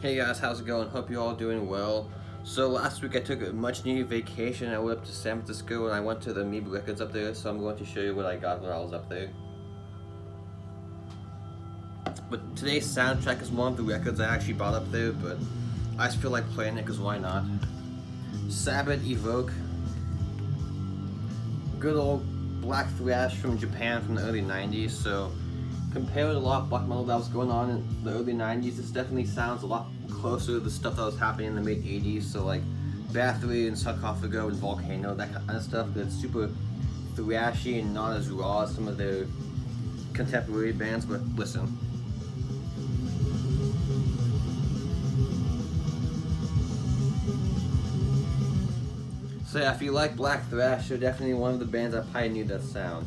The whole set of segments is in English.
Hey guys, how's it going? Hope you're all doing well. So last week I took a much needed vacation. I went up to San Francisco and I went to the Amoeba Records up there, so I'm going to show you what I got when I was up there. But today's soundtrack is one of the records I actually bought up there, but I just feel like playing it because why not? Sabbat, Evoke. Good old black thrash from Japan from the early 90s, so compared to a lot of black metal that was going on in the early 90s, this definitely sounds a lot closer to the stuff that was happening in the mid 80s, so like Bathory and Sarcophago and Volcano, that kind of stuff, but it's super thrashy and not as raw as some of their contemporary bands, but listen. So yeah, if you like black thrash, they're definitely one of the bands that pioneered that sound.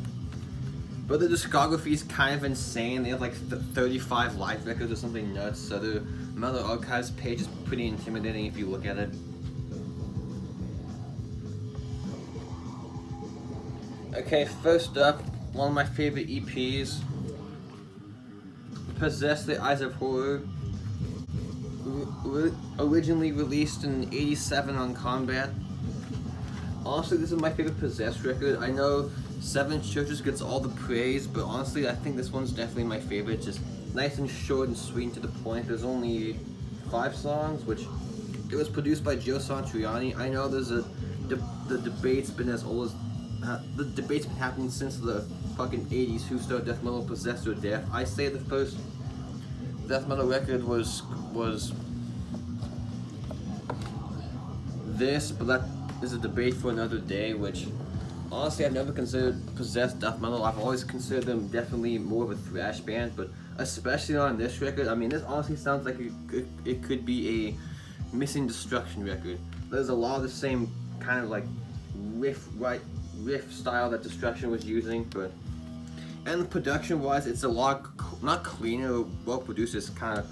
But the discography is kind of insane. They have like 35 live records or something nuts, so the Metal Archives page is pretty intimidating if you look at it. Okay, first up, one of my favorite EPs, Possess the Eyes of Horror, originally released in '87 on Combat. Honestly, this is my favorite Possessed record. I know Seven Churches gets all the praise, but honestly, I think this one's definitely my favorite. Just nice and short and sweet and to the point. There's only 5 songs, which it was produced by Joe Satriani. I know there's the debate's been as old as the debate's been happening since the fucking 80s. Who started death metal, Possessed or Death? I say the first death metal record was this, but that is a debate for another day, which honestly I've never considered Possessed death metal. I've always considered them definitely more of a thrash band, but especially on this record, I mean, this honestly sounds like it could be a Missing Destruction record. There's a lot of the same kind of like riff style that Destruction was using, but and production wise it's a lot not cleaner, well produced. It's kind of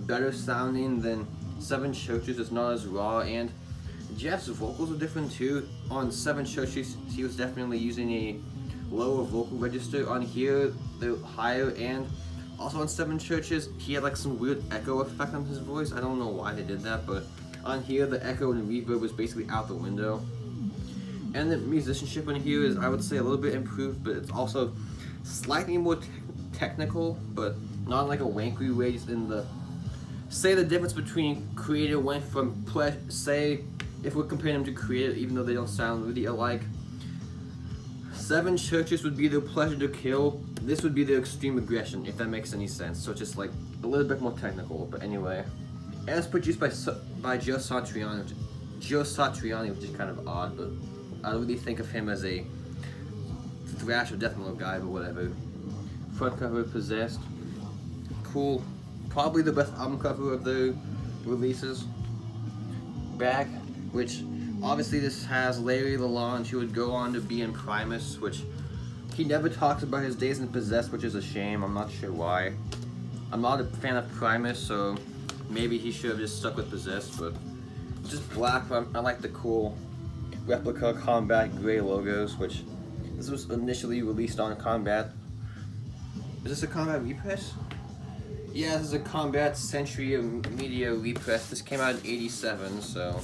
better sounding than Seven Churches. It's not as raw, and Jeff's vocals are different too. On Seven Churches, he was definitely using a lower vocal register. On here, they're higher, and also on Seven Churches, he had like some weird echo effect on his voice. I don't know why he did that, but on here, the echo and reverb was basically out the window. And the musicianship on here is, I would say, a little bit improved, but it's also slightly more technical, but not like a wanky way. In the say the difference between Creator went from say. If we're comparing them to Creator, even though they don't sound really alike, Seven Churches would be their Pleasure to Kill. This would be their Extreme Aggression, if that makes any sense. So it's just like a little bit more technical, but anyway. And it's produced by Joe Satriani, which is kind of odd, but I don't really think of him as a thrash or death metal guy, but whatever. Front cover, Possessed. Cool. Probably the best album cover of the releases. Back, which obviously this has Larry Lalonde, who would go on to be in Primus, which he never talks about his days in Possessed, which is a shame. I'm not sure why. I'm not a fan of Primus, so maybe he should have just stuck with Possessed, but just black. But I like the cool replica Combat gray logos, which this was initially released on Combat. Is this a Combat repress? Yeah, this is a Combat Century Media repress. This came out in '87, so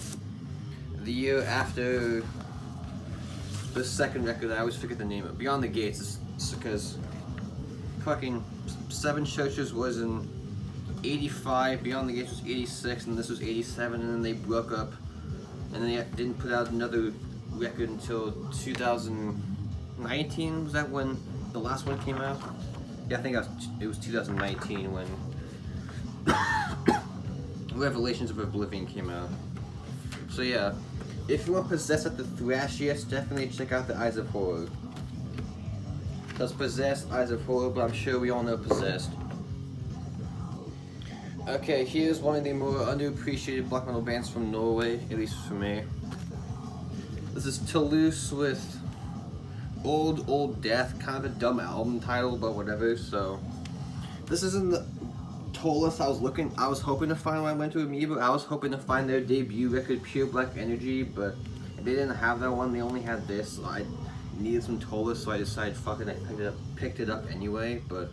the year after the second record. I always forget the name of it. Beyond the Gates, because fucking Seven Churches was in '85, Beyond the Gates was '86, and this was '87, and then they broke up, and then they didn't put out another record until 2019. Was that when the last one came out? Yeah, I think it was 2019 when Revelations of Oblivion came out. So yeah, if you want Possessed at the thrashiest, definitely check out the Eyes of Horror. That's Possessed, Eyes of Horror, but I'm sure we all know Possessed. Okay, here's one of the more underappreciated black metal bands from Norway, at least for me. This is Toulouse with Old Death, kind of a dumb album title, but whatever. So this isn't the Tulus I was hoping to find when I went to Amoeba. I was hoping to find their debut record, Pure Black Energy, but they didn't have that one. They only had this. So I needed some Tulus, so I decided fuck it, I picked it up anyway. But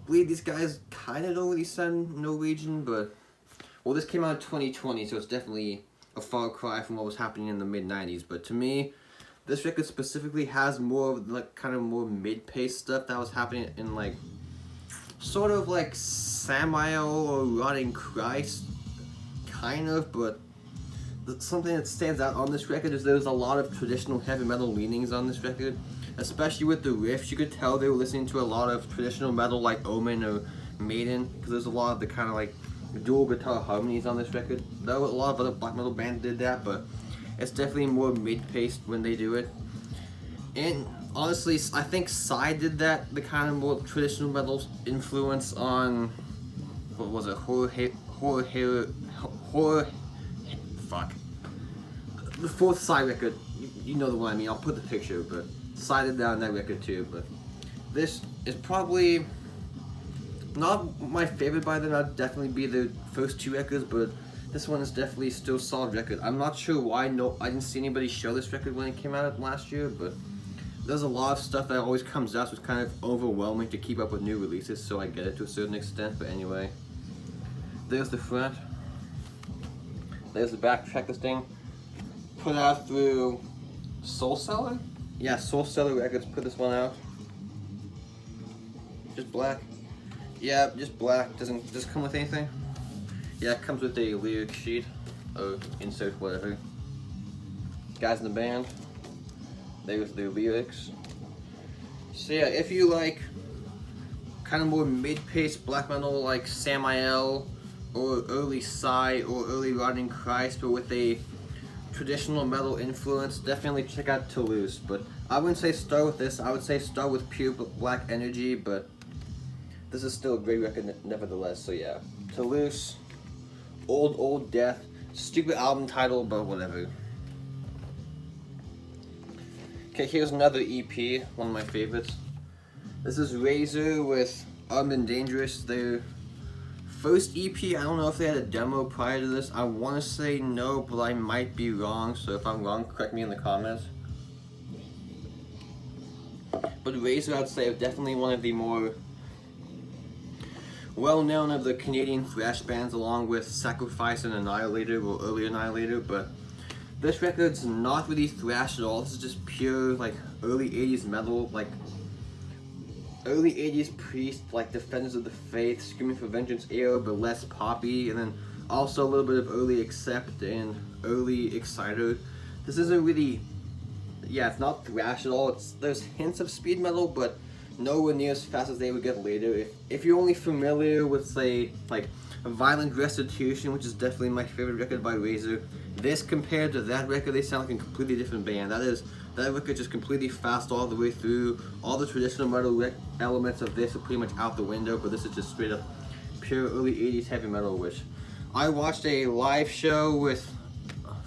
believe these guys kind of don't really sound Norwegian, but well, this came out in 2020, so it's definitely a far cry from what was happening in the mid-90s. But to me, this record specifically has more of like kind of more mid-paced stuff that was happening in like sort of like Samael or Rotting Christ, kind of, but something that stands out on this record is there's a lot of traditional heavy metal leanings on this record, especially with the riffs. You could tell they were listening to a lot of traditional metal like Omen or Maiden, because there's a lot of the kind of like dual guitar harmonies on this record. Though a lot of other black metal bands did that, but it's definitely more mid-paced when they do it. And honestly, I think Psy did that, the kind of more traditional metal influence on, what was it, fuck. The fourth Psy record, you know the one I mean, I'll put the picture, but Psy did that on that record too, but this is probably not my favorite by them. That'd definitely be the first two records, but this one is definitely still a solid record. I'm not sure why I didn't see anybody show this record when it came out last year, but there's a lot of stuff that always comes out, so it's kind of overwhelming to keep up with new releases, so I get it to a certain extent, but anyway. There's the front. There's the back. Check this thing. Put out through Soul Cellar? Yeah, Soul Cellar Records put this one out. Just black. Yeah, just black. Does it come with anything? Yeah, it comes with a lyric sheet. Or insert whatever. Guys in the band. There's the lyrics. So yeah, if you like kind of more mid-paced black metal like Samael or early Psy or early Rotting Christ, but with a traditional metal influence, definitely check out Toulouse. But I wouldn't say start with this. I would say start with pure black energy, but this is still a great record nevertheless. So yeah, Toulouse, Old Death, stupid album title, but whatever. Okay, here's another EP, one of my favorites. This is Razor with Armed and Dangerous, their first EP. I don't know if they had a demo prior to this. I want to say no, but I might be wrong, so if I'm wrong, correct me in the comments. But Razor, I'd say, are definitely one of the more well-known of the Canadian thrash bands, along with Sacrifice and Annihilator, or early Annihilator, but this record's not really thrash at all. This is just pure, like, early 80s metal, like, early 80s Priest, like, Defenders of the Faith, Screaming for Vengeance era, but less poppy, and then also a little bit of early Accept and early Exciter. This isn't really, yeah, it's not thrash at all. There's hints of speed metal, but nowhere near as fast as they would get later. If you're only familiar with, say, like, Violent Restitution, which is definitely my favorite record by Razor, this compared to that record, they sound like a completely different band. That record just completely fast all the way through. All the traditional metal elements of this are pretty much out the window, but this is just straight up pure early 80s heavy metal, which I watched a live show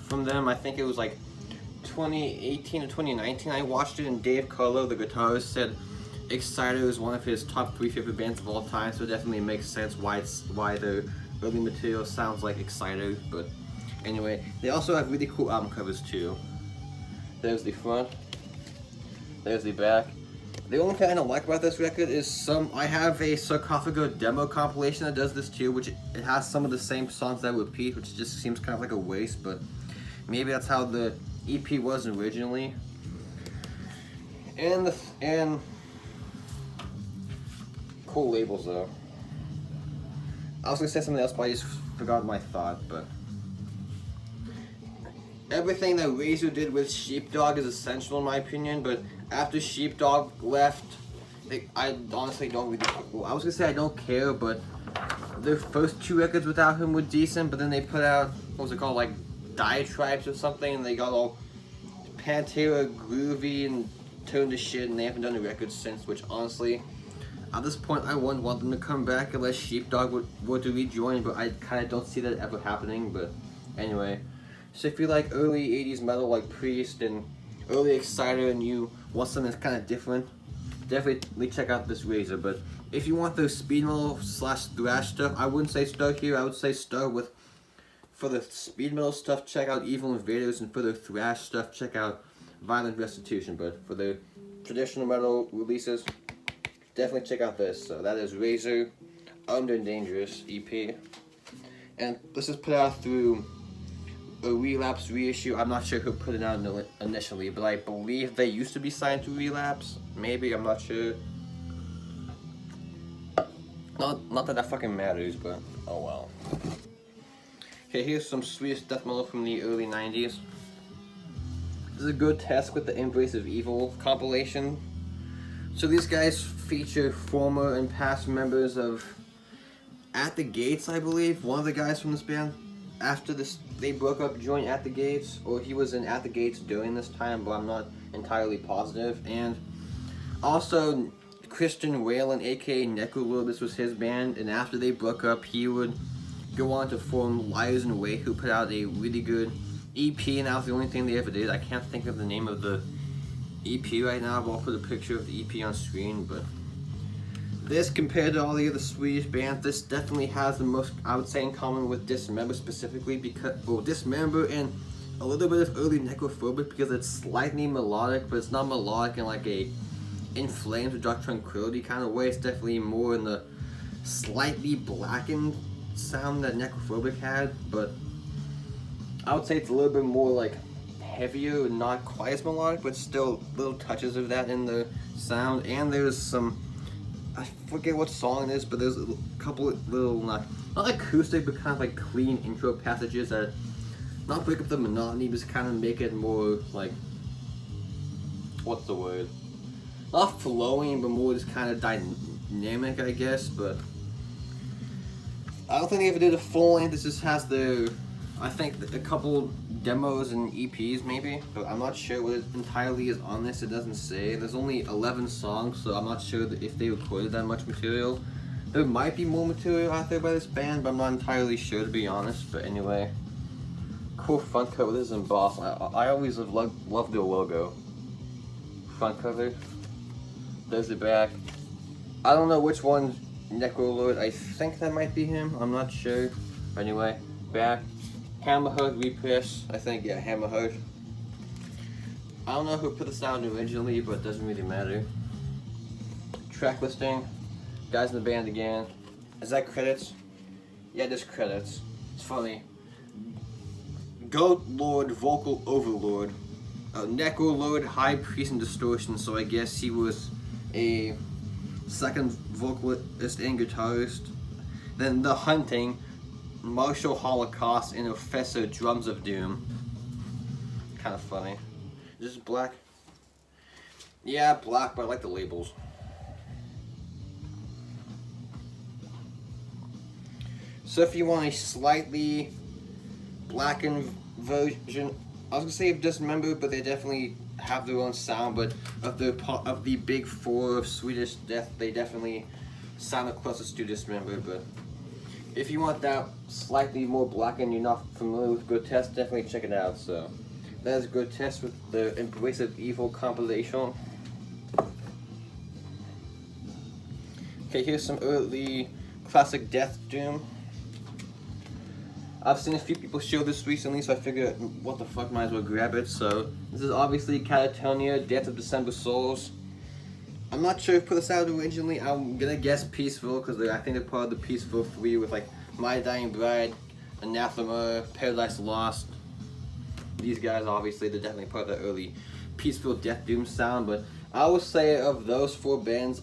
from them. I think it was like 2018 or 2019. I watched it, and Dave Carlo, the guitarist, said Exciter is one of his top 3 favorite bands of all time, so it definitely makes sense why the early material sounds like Exciter. But anyway, they also have really cool album covers too. There's the front, there's the back. The only thing I don't like about this record is I have a Sarcophago demo compilation that does this too, which it has some of the same songs that repeat, which just seems kind of like a waste, but maybe that's how the EP was originally. And cool labels though. I was gonna say something else, but I just forgot my thought. But everything that Razor did with Sheepdog is essential in my opinion. But after Sheepdog left, I honestly don't really. Well, I was gonna say I don't care, but their first 2 records without him were decent. But then they put out, what was it called, like Diatribes or something, and they got all Pantera groovy and turned to shit, and they haven't done a record since. Which honestly, at this point, I wouldn't want them to come back unless Sheepdog were to rejoin, but I kind of don't see that ever happening. But anyway, so if you like early 80s metal like Priest and early Exciter and you want something that's kind of different, definitely check out this Razor. But if you want those speed metal / thrash stuff, I wouldn't say start here. I would say start with, for the speed metal stuff, check out Evil Invaders, and for the thrash stuff, check out Violent Restitution. But for the traditional metal releases, definitely check out this. So that is Razor, Armed and Dangerous EP. And this is put out through a Relapse reissue. I'm not sure who put it out initially, but I believe they used to be signed to Relapse. Maybe, I'm not sure. Not that that fucking matters, but oh well. Okay, here's some Swedish death metal from the early 90s. This is a Grotesque with the Embrace of Evil compilation. So these guys feature former and past members of At the Gates, I believe. One of the guys from this band, after this, they broke up, joined At the Gates, or he was in At the Gates during this time, but I'm not entirely positive. And also, Christian Whalen, aka Necrolord, this was his band, and after they broke up, he would go on to form Liars in Wait, who put out a really good EP, and that was the only thing they ever did. I can't think of the name of the EP right now, but I'll put a picture of the EP on screen. But this, compared to all the other Swedish bands, this definitely has the most, I would say, in common with Dismember specifically, because, well, Dismember and a little bit of early Necrophobic, because it's slightly melodic, but it's not melodic in like a In Flames or Dark Tranquility kind of way. It's definitely more in the slightly blackened sound that Necrophobic had, but I would say it's a little bit more like heavier and not quite as melodic, but still little touches of that in the sound. And there's some, I forget what song it is, but there's a couple of little, not acoustic, but kind of like clean intro passages that not break up the monotony, but just kind of make it more like, what's the word? Not flowing, but more just kind of dynamic, I guess. But I don't think they ever did a full length. This just has the, I think, a couple demos and EPs maybe, but I'm not sure what it entirely is on this. It doesn't say. There's only 11 songs, so I'm not sure that if they recorded that much material. There might be more material out there by this band, but I'm not entirely sure, to be honest. But anyway, cool front cover. This is embossed. I always love their logo. Front cover. There's the back. I don't know which one's Necrolord. I think that might be him. I'm not sure. Anyway, back. Hammerheart Repress. I think, yeah, Hammerheart. I don't know who put this out originally, but it doesn't really matter. Track listing. Guys in the band again. Is that credits? Yeah, there's credits. It's funny. Goat Lord, Vocal Overlord. Necrolord, High Priest and Distortion, so I guess he was a second vocalist and guitarist. Then The Hunting, Martial Holocaust, and Professor Drums of Doom. Kind of funny. Is this black? Yeah, black, but I like the labels. So if you want a slightly blackened version, I was gonna say of Dismember, but they definitely have their own sound. But of the big four of Swedish death, they definitely sound the closest to Dismember. But if you want that slightly more blackened, you're not familiar with Grotesque, definitely check it out. So that is Grotesque with the Embrace of Evil compilation. Okay, here's some early classic death doom. I've seen a few people show this recently, so I figured, what the fuck, might as well grab it. So this is obviously Katatonia, Death of December Souls. I'm not sure who put this out originally. I'm gonna guess Peaceful, because I think they're part of the Peaceful 3 with like My Dying Bride, Anathema, Paradise Lost. These guys, obviously, they're definitely part of the early Peaceful Death Doom sound. But I would say of those four bands,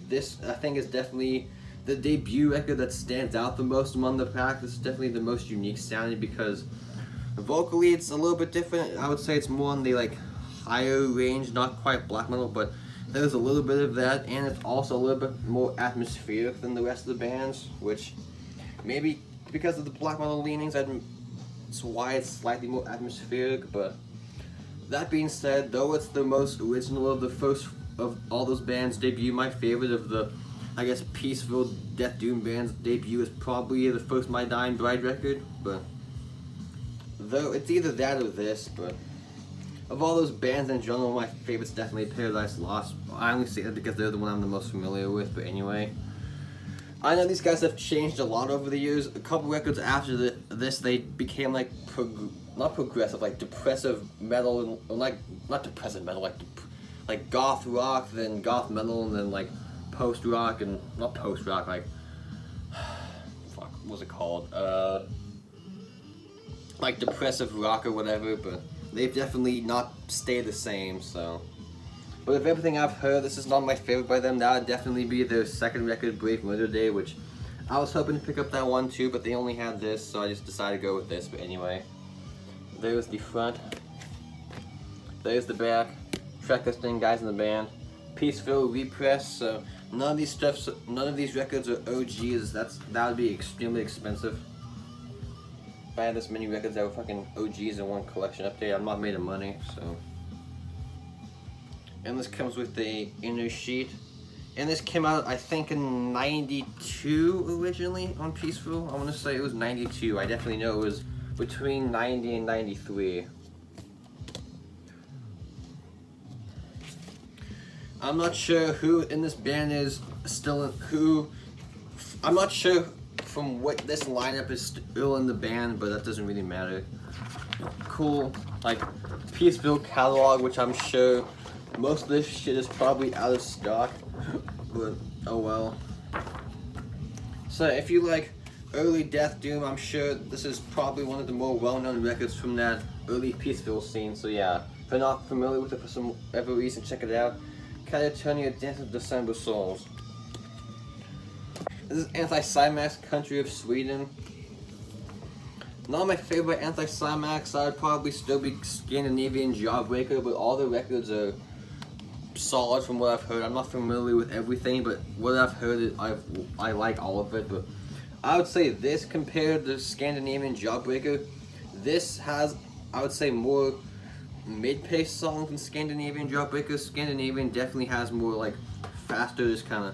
this I think is definitely the debut record that stands out the most among the pack. This is definitely the most unique sounding, because vocally it's a little bit different. I would say it's more on the like higher range, not quite black metal, but there's a little bit of that, and it's also a little bit more atmospheric than the rest of the bands, which maybe because of the black metal leanings, that's why it's slightly more atmospheric. But that being said, though it's the most original of the first of all those bands' debut, my favorite of the, I guess, Peaceful Death Doom band's debut is probably the first My Dying Bride record. But though it's either that or this, but of all those bands in general, my favorite's definitely Paradise Lost. I only say that because they're the one I'm the most familiar with. But anyway, I know these guys have changed a lot over the years. A couple records after this, they became like not progressive, like depressive metal, and like not depressive metal, like goth rock, then goth metal, and then like post rock and not post rock, like fuck, what's it called? Like depressive rock or whatever, but they've definitely not stayed the same. So, but if everything I've heard, this is not my favorite by them. That would definitely be their second record, Brave Murder Day, which I was hoping to pick up that one too, but they only had this, so I just decided to go with this. But anyway, there's the front. There's the back. Track listing, guys in the band. Peaceful repress. So none of these records are OGs. That would be extremely expensive. If I had this many records that were fucking OGs in one collection update, I'm not made of money. So, and this comes with the inner sheet. And this came out, I think, in '92 originally on Peaceful. I want to say it was '92. I definitely know it was between '90 and '93. I'm not sure who in this band is still in, I'm not sure from what this lineup is still in the band, but that doesn't really matter. Cool, like, Peaceful catalog, which I'm sure most of this shit is probably out of stock, but oh well. So if you like early Death Doom, I'm sure this is probably one of the more well-known records from that early Peaceful scene, so yeah. If you're not familiar with it for some ever reason, check it out. Katatonia, Dance of December Souls. This is Anticymax, Country of Sweden. Not my favorite Anticymax. I would probably still be Scandinavian Jawbreaker, but all the records are solid from what I've heard. I'm not familiar with everything, but what I've heard, I like all of it. But I would say this compared to Scandinavian Jawbreaker, this has, I would say, more mid-paced songs than Scandinavian Jawbreaker. Scandinavian definitely has more like faster, just kind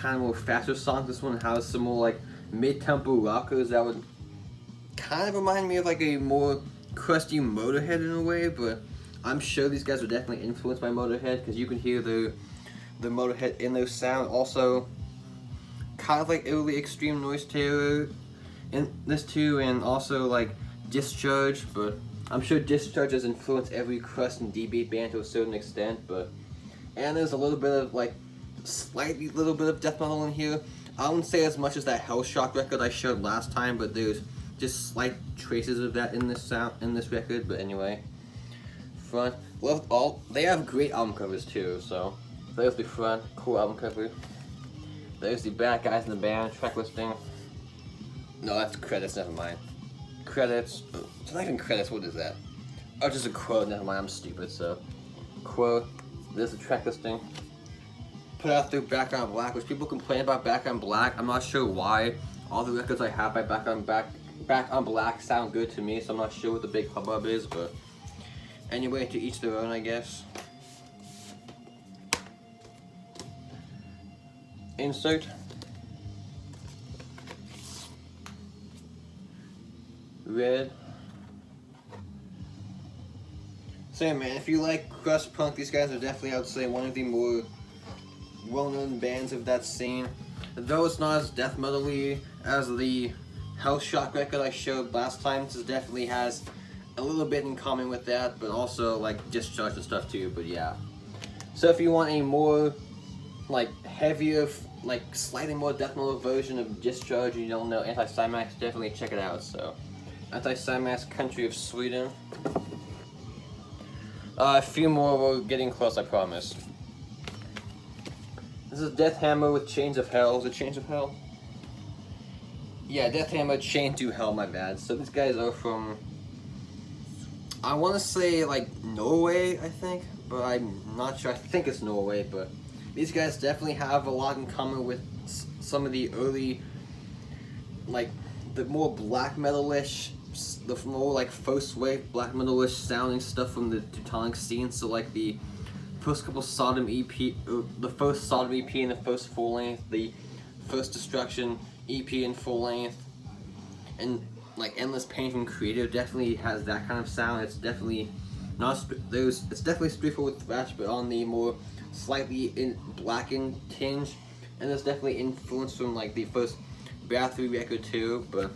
of more faster songs. This one has some more like mid-tempo rockers that would kind of remind me of like a more crusty Motorhead in a way, but I'm sure these guys were definitely influenced by Motorhead because you can hear the Motorhead in their sound. Also, kind of like early Extreme Noise Terror in this too, and also like Discharge, but I'm sure Discharge has influenced every crust and D-beat band to a certain extent, but and there's a little bit of like slightly little bit of death metal in here. I wouldn't say as much as that Hellshock record I showed last time, but there's just slight traces of that in this record. But anyway, front, left, all they have great album covers too. So there's the front, cool album cover. There's the back, guys in the band, track listing. No, that's credits. Never mind. Credits. It's not even credits. What is that? Oh, just a quote. Never mind. I'm stupid. So, quote. There's the track listing. Put out through Back on Black, which people complain about Back on Black. I'm not sure why. All the records I have by Back on Black sound good to me, so I'm not sure what the big hubbub is, but anyway, to each their own, I guess. Insert. Red. So yeah, man, if you like crust punk, these guys are definitely, I would say, one of the more well-known bands of that scene. Though it's not as death metal-y as the Hellshock record I showed last time, this definitely has a little bit in common with that, but also like Discharge and stuff too, but yeah. So if you want a more like heavier, like slightly more death metal version of Discharge, you don't know Anticymax, definitely check it out. So Anticymax, Country of Sweden. A few more, we're getting close, I promise. This is Deathhammer with Chains of Hell. Is it Chains of Hell? Yeah, Deathhammer, Chain to Hell, my bad. So these guys are from, I want to say like Norway, I think, but I'm not sure. I think it's Norway, but these guys definitely have a lot in common with some of the early, like the more black metal-ish, the more like first wave black metal-ish sounding stuff from the Teutonic scene. So like the first couple Sodom EP, the first Sodom EP and the first full length, the first Destruction EP and full length, and like Endless Pain from Creative definitely has that kind of sound. It's definitely not it's definitely straightforward thrash, but on the more slightly blackened tinge, and there's definitely influence from like the first Bathory record too. But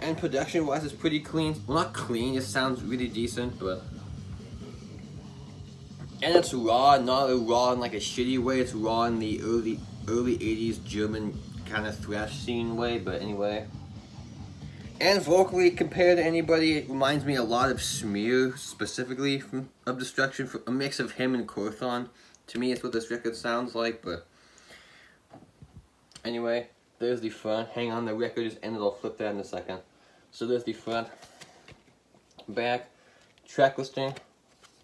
and production wise, it's pretty clean. Well, not clean, it sounds really decent, but And it's raw, not raw in like a shitty way, it's raw in the early 80s German kind of thrash scene way, but anyway. And vocally, compared to anybody, it reminds me a lot of Smear, specifically from Of Destruction, a mix of him and Korthon. To me, it's what this record sounds like, but anyway, there's the front. Hang on, the record just ended, I'll flip that in a second. So there's the front, back, track listing,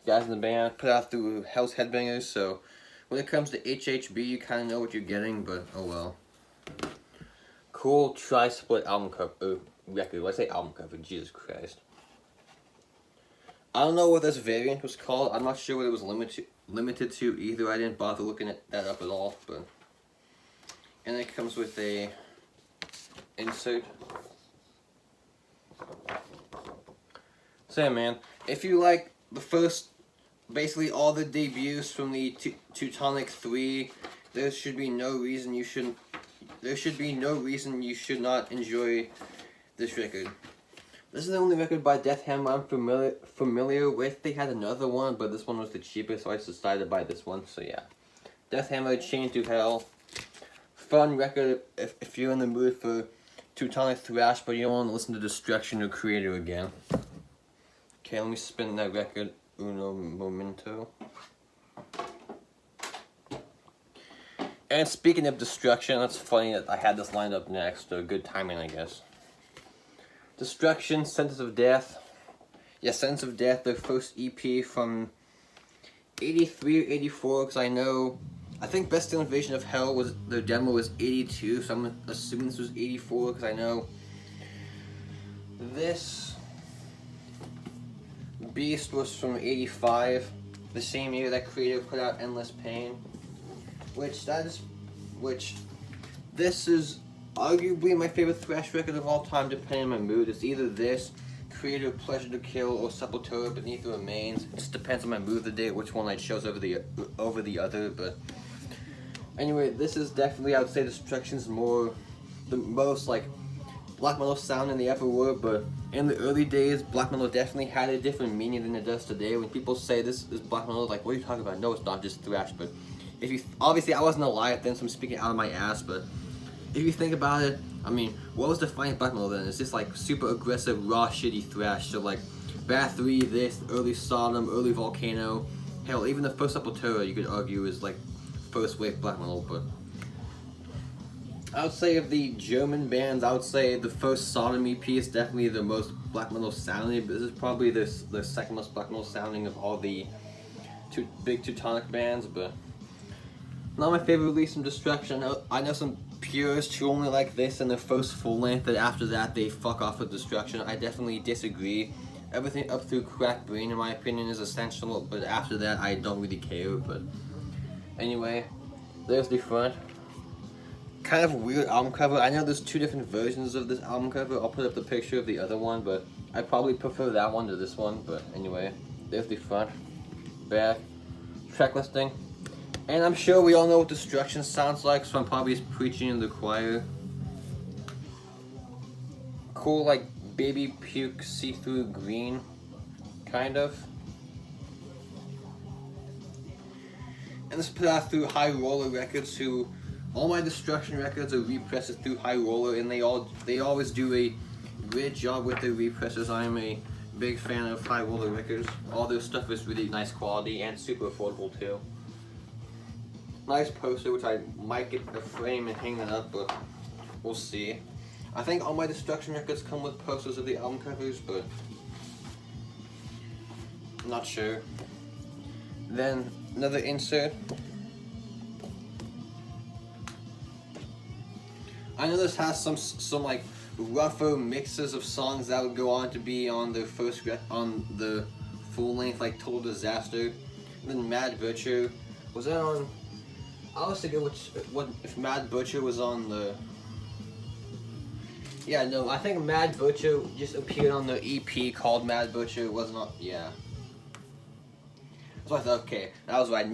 guys in the band, put out through Hell's Headbangers, so when it comes to HHB, you kind of know what you're getting, but oh well. Cool tri-split album cover, record. When I say album cover, Jesus Christ. I don't know what this variant was called. I'm not sure what it was limited to either. I didn't bother looking that up at all, but. And it comes with a insert. So yeah, man, if you like the first, basically all the debuts from the Teutonic 3, there should be no reason you shouldn't. There should be no reason you should not enjoy this record. This is the only record by Deathhammer I'm familiar with. They had another one, but this one was the cheapest, so I decided to buy this one. So yeah, Deathhammer, Chained to Hell. Fun record if you're in the mood for Teutonic thrash, but you don't want to listen to Destruction or Creator again. Okay, let me spin that record. Uno momento. And speaking of Destruction, that's funny that I had this lined up next. Good timing, I guess. Destruction, Sentence of Death. Yeah, Sentence of Death, their first EP from 83 or 84, because I think Best Invasion of Hell was, their demo was 82, so I'm assuming this was 84, because I know this Beast was from 85, the same year that Creator put out Endless Pain. This is arguably my favorite thrash record of all time, depending on my mood. It's either this, Creator, Pleasure to Kill, or Sepultura, Beneath the Remains. It just depends on my mood of the day, which one I chose over the other, but anyway, this is definitely, I would say, Destruction's the most, like, black metal sounding they ever were, but in the early days, black metal definitely had a different meaning than it does today. When people say this is black metal, like, what are you talking about? No, it's not just thrash, but if you, obviously I wasn't alive then, so I'm speaking out of my ass, but if you think about it, I mean, what was defining black metal then? It's just like super aggressive, raw, shitty thrash. So like, Bath 3, this, early Sodom, early Volcano, hell, even the first Sepultura you could argue is like first wave black metal, but I would say of the German bands, I would say the first Sodom EP is definitely the most black metal sounding, but this is probably the second most black metal sounding of all the big Teutonic bands, but not my favorite release from Destruction. I know some purists who only like this and their first full length, and after that they fuck off with Destruction. I definitely disagree. Everything up through Cracked Brain, in my opinion, is essential, but after that I don't really care. But anyway, there's the front. Kind of a weird album cover. I know there's two different versions of this album cover. I'll put up the picture of the other one, but I probably prefer that one to this one. But anyway, there's the front, back, track listing. And I'm sure we all know what Destruction sounds like, so I'm probably just preaching in the choir. Cool, like, baby puke see-through green, kind of. And this is put out through High Roller Records, who, all my Destruction records are represses through High Roller, and they always do a great job with their represses. I am a big fan of High Roller Records. All their stuff is really nice quality and super affordable too. Nice poster, which I might get a frame and hang that up, but we'll see. I think all my Destruction records come with posters of the album covers, but I'm not sure. Then another insert. I know this has some like rougher mixes of songs that would go on to be on the on the full length, like Total Disaster. And then Mad Butcher, was that on? I was thinking if Mad Butcher was on the. Yeah, no, I think Mad Butcher just appeared on the EP called Mad Butcher. It wasn't on. Yeah. So I thought, okay, that was right.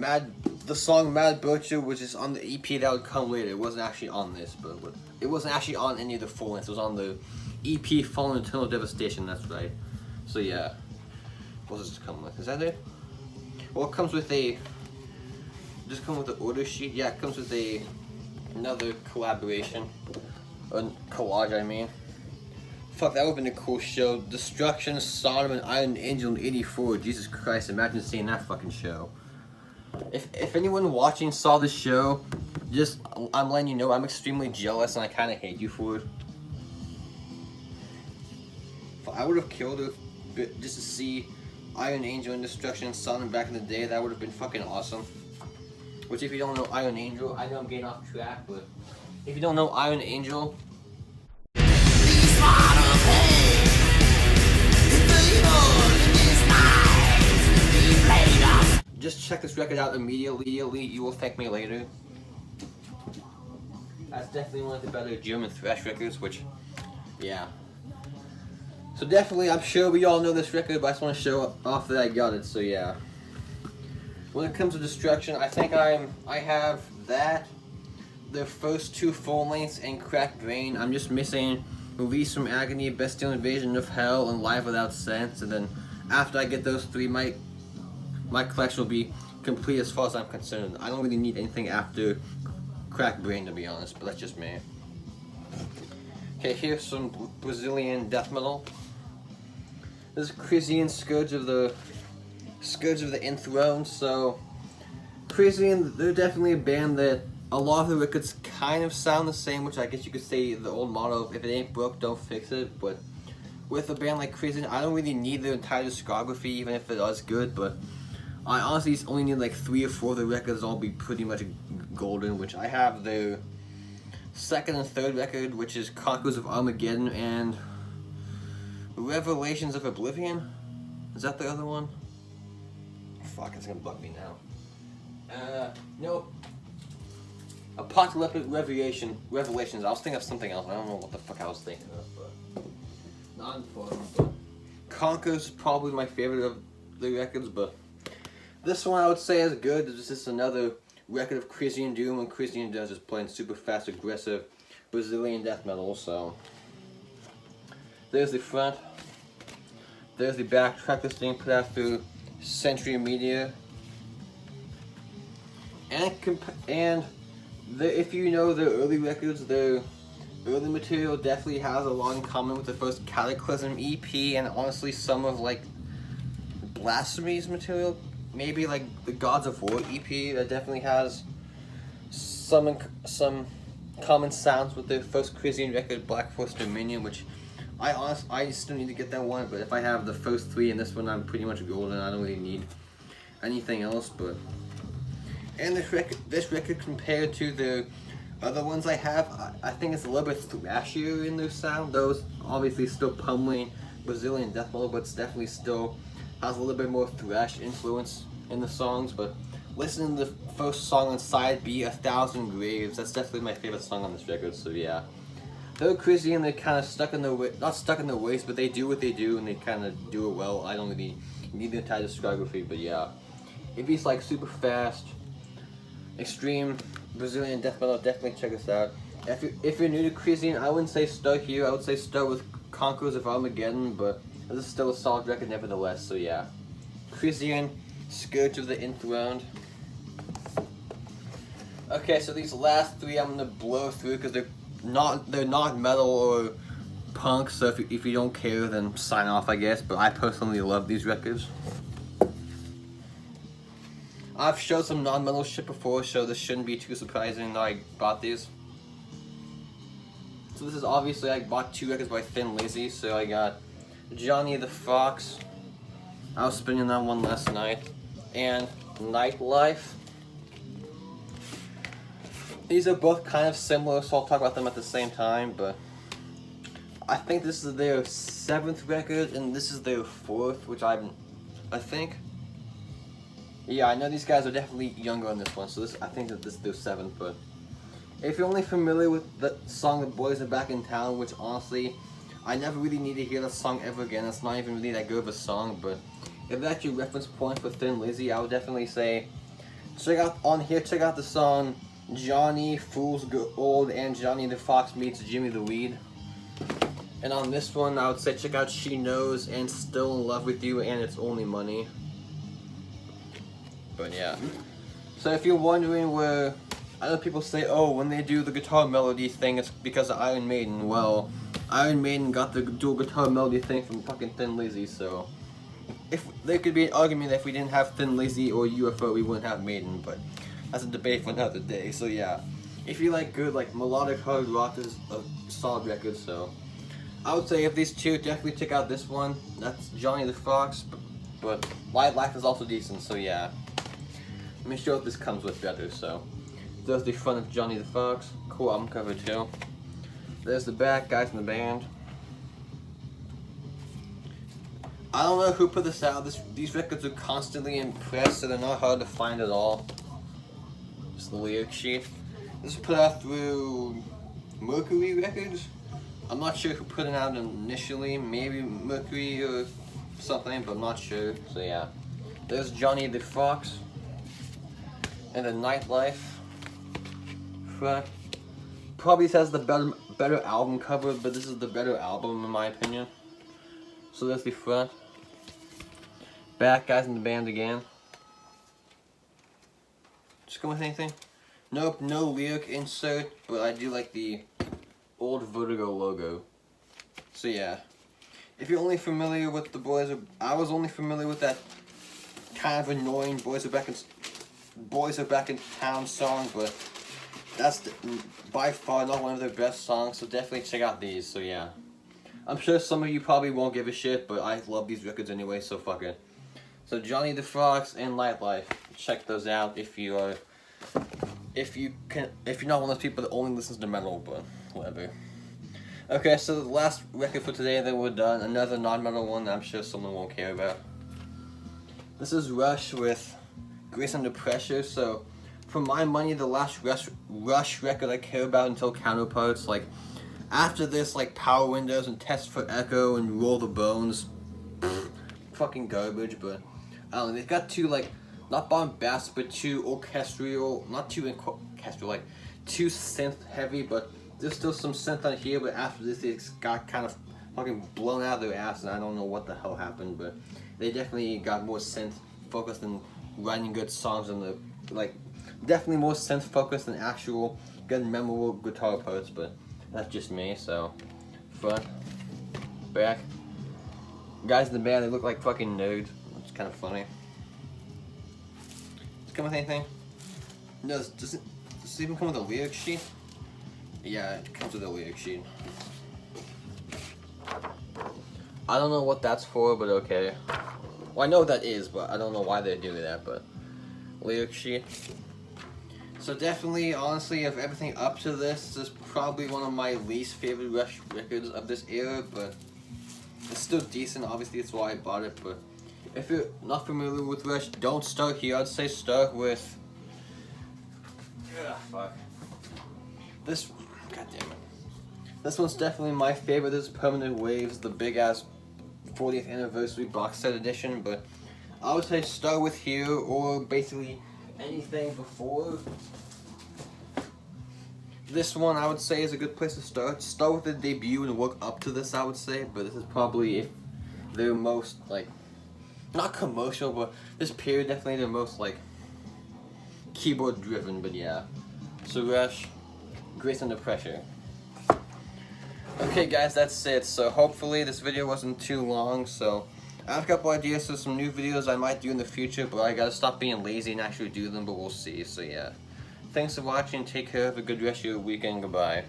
The song Mad Butcher was just on the EP that would come later. It wasn't actually on this, but it wasn't actually on any of the full lengths. It was on the EP Fallen Eternal Devastation. That's right. So yeah, what does this come with? Is that it? Well, it comes with a, just come with an order sheet. Yeah, it comes with another collaboration, a collage, I mean. Fuck, that would've been a cool show. Destruction, Sodom, and Iron Angel in '84. Jesus Christ, imagine seeing that fucking show. If anyone watching saw this show, I'm letting you know I'm extremely jealous and I kind of hate you for it. I would have killed it just to see Iron Angel and Destruction and Sodom back in the day. That would have been fucking awesome. Which, if you don't know Iron Angel, I know I'm getting off track, but if you don't know Iron Angel, just check this record out immediately. You will thank me later. That's definitely one of the better German thrash records, which, yeah. So definitely, I'm sure we all know this record, but I just want to show off that I got it, so yeah. When it comes to Destruction, I think I have that, the first two full lengths, and Cracked Brain. I'm just missing Release from Agony, Bestial Invasion of Hell, and Live Without Sense, and then after I get those three, my collection will be complete as far as I'm concerned. I don't really need anything after Cracked Brain, to be honest, but that's just me. Okay, here's some Brazilian death metal. This is Krisiun, Scourge of the Enthroned. So Krisiun, they're definitely a band that a lot of the records kind of sound the same, which I guess you could say the old motto of if it ain't broke, don't fix it. But with a band like Krisiun, I don't really need their entire discography, even if it is good, but I honestly only need like 3 or 4 of the records, all be pretty much golden, which I have their second and third record, which is Conquerors of Armageddon and Revelations of Oblivion. Is that the other one? Fuck, it's gonna bug me now. Nope. Apocalyptic Revelations. I was thinking of something else. I don't know what the fuck I was thinking of, but not important. But Conquerors is probably my favorite of the records, but this one I would say is good. It's just another record of Krisiun Doom, and Krisiun does is playing super fast, aggressive Brazilian death metal. So there's the front. There's the back. Track listing put out through Century Media. And if you know their early records, their early material definitely has a lot in common with the first Cataclysm EP, and honestly some of like Blasphemy's material. Maybe like the Gods of War EP that definitely has some common sounds with the first Krisiun record, Black Force Dominion, which I still need to get that one, but if I have the first 3 in this one, I'm pretty much golden. I don't really need anything else. But and this record compared to the other ones I have, I think it's a little bit thrashier in their sound. Those obviously still pummeling Brazilian death metal, but it's definitely still has a little bit more thrash influence in the songs. But listen to the first song on side B, 1,000 Graves. That's definitely my favorite song on this record. So yeah, they're Krisiun. They're kind of stuck in their not stuck in their ways, but they do what they do and they kind of do it well. I don't really need the entire discography, but yeah, if it's like super extreme Brazilian death metal, definitely check this out. If you're new to Krisiun, I wouldn't say start here. I would say start with Conquerors of Armageddon, but this is still a solid record nevertheless. So yeah, Krisiun, Scourge of the Enthroned. Okay, so these last 3 I'm gonna blow through because they're not metal or punk. So if you don't care, then sign off, I guess. But I personally love these records. I've showed some non-metal shit before, so this shouldn't be too surprising that I bought these. So this is obviously, I bought 2 records by Thin Lizzy. So I got Johnny the Fox, I was spinning that one last night, and Nightlife. These are both kind of similar, so I'll talk about them at the same time, but I think this is their 7th record, and this is their 4th, which I think. Yeah, I know these guys are definitely younger on this one, so I think that this is their 7th, but if you're only familiar with the song The Boys Are Back in Town, which honestly, I never really need to hear that song ever again. It's not even really that good of a song, but if that's your reference point for Thin Lizzy, I would definitely say check out the song Johnny Fool's Gold and Johnny the Fox Meets Jimmy the Weed. And on this one, I would say check out She Knows and Still in Love with You and It's Only Money. But yeah. So if you're wondering where, I know people say, oh, when they do the guitar melody thing, it's because of Iron Maiden. Well, Iron Maiden got the dual guitar melody thing from fucking Thin Lizzy, so if there could be an argument that if we didn't have Thin Lizzy or UFO, we wouldn't have Maiden, but that's a debate for another day. So yeah, if you like good like melodic hard rock, this is a solid record. So I would say if these two, definitely check out this one. That's Johnny the Fox, but Nightlife is also decent. So yeah, let me show what this comes with better. So there's the front of Johnny the Fox, cool album cover too. There's the back, guys in the band. I don't know who put this out. These records are constantly in press, so they're not hard to find at all. Just the lyric sheet. This was put out through Mercury Records. I'm not sure who put it out initially. Maybe Mercury or something, but I'm not sure. So yeah, there's Johnny the Fox and the Nightlife front. Probably has the better album cover, but this is the better album in my opinion. So that's the front. Back, guys in the band again. Just go with anything? Nope, no lyric insert, but I do like the old Vertigo logo. So yeah, if you're only familiar with the I was only familiar with that kind of annoying Boys Are Back in Town song, but that's by far not one of their best songs, so definitely check out these. So yeah, I'm sure some of you probably won't give a shit, but I love these records anyway, so fuck it. So Johnny the Fox and Nightlife, check those out if you're not one of those people that only listens to metal, but whatever. Okay, so the last record for today, then we're done. Another non-metal one that I'm sure someone won't care about. This is Rush with Grace Under Pressure. So for my money, the last Rush record I care about until Counterparts. Like after this, like Power Windows and Test for Echo and Roll the Bones, fucking garbage. But I don't know, they've got two like not bombastic, but too orchestral, not too orchestral, like too synth heavy, but there's still some synth on here, but after this it got kind of fucking blown out of their ass, and I don't know what the hell happened, but they definitely got more synth focused than writing good songs, and definitely more synth focused than actual good memorable guitar parts, but that's just me. So front, back, guys in the band, they look like fucking nerds. It's kind of funny. Does it come with anything? No, does it even come with a lyric sheet? Yeah, it comes with a lyric sheet. I don't know what that's for, but okay. Well, I know what that is, but I don't know why they're doing that, but lyric sheet. So definitely, honestly, of everything up to this is probably one of my least favorite Rush records of this era, but it's still decent. Obviously, that's why I bought it, but if you're not familiar with Rush, don't start here. I'd say start with... fuck. This... God damn it. This one's definitely my favorite. This is Permanent Waves, the big-ass 40th anniversary box set edition, but I would say start with here, or basically anything before this one. I would say is a good place to start. Start with the debut and work up to this, I would say, but this is probably their most, like, not commercial, but this period definitely their most, like, keyboard driven, but yeah. So Rush, Grace Under Pressure. Okay guys, that's it. So hopefully this video wasn't too long, so I have a couple ideas for some new videos I might do in the future, but I gotta stop being lazy and actually do them, but we'll see. So yeah, thanks for watching, take care, have a good rest of your weekend, goodbye.